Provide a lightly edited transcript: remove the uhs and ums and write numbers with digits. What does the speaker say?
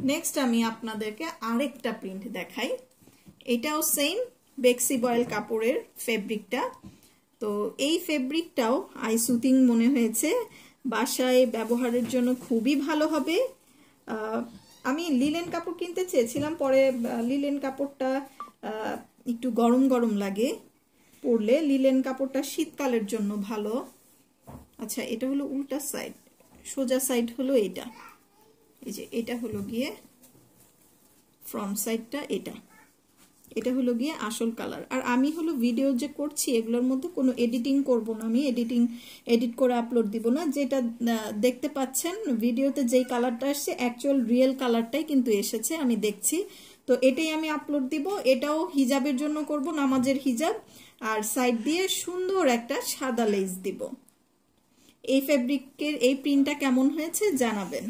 Next আমি আপনাদেরকে আরেকটা প্রিন্ট দেখাই। এটাও সেম বেক্সি বয়েল কাপড়ের ফেব্রিকটা। তো এই ফেব্রিকটাও আই সুতিং মনে হয়েছে, বাসায় ব্যবহারের জন্য খুবই ভালো হবে। আমি লিলেন কাপড় কিনতে চেয়েছিলাম, পরে লিলেন কাপড়টা একটু গরম গরম লাগে পরলে, লিলেন কাপড়টা শীতকালের জন্য ভালো। আচ্ছা, এটা হলো উল্টা সাইড, সোজা সাইড হলো এটা, এই যে এটা হলো গিয়ে ফ্রন্ট সাইডটা, এটা হলো গিয়ে আসল কালার। আর আমি হলো ভিডিও যে করছি এগুলোর মধ্যে কোনো এডিটিং করব না, আমি এডিট করে আপলোড দিব না। যেটা দেখতে পাচ্ছেন ভিডিওতে যেই কালারটা আসছে অ্যাকচুয়াল রিয়েল কালারটাই কিন্তু এসেছে, আমি দেখছি। তো এটাই আমি আপলোড দিব। এটাও হিজাবের জন্য করব, নামাজের হিজাব। আর সাইড দিয়ে সুন্দর একটা সাদা লেস দিব। এই ফেব্রিকের এই প্রিন্টটা কেমন হয়েছে জানাবেন।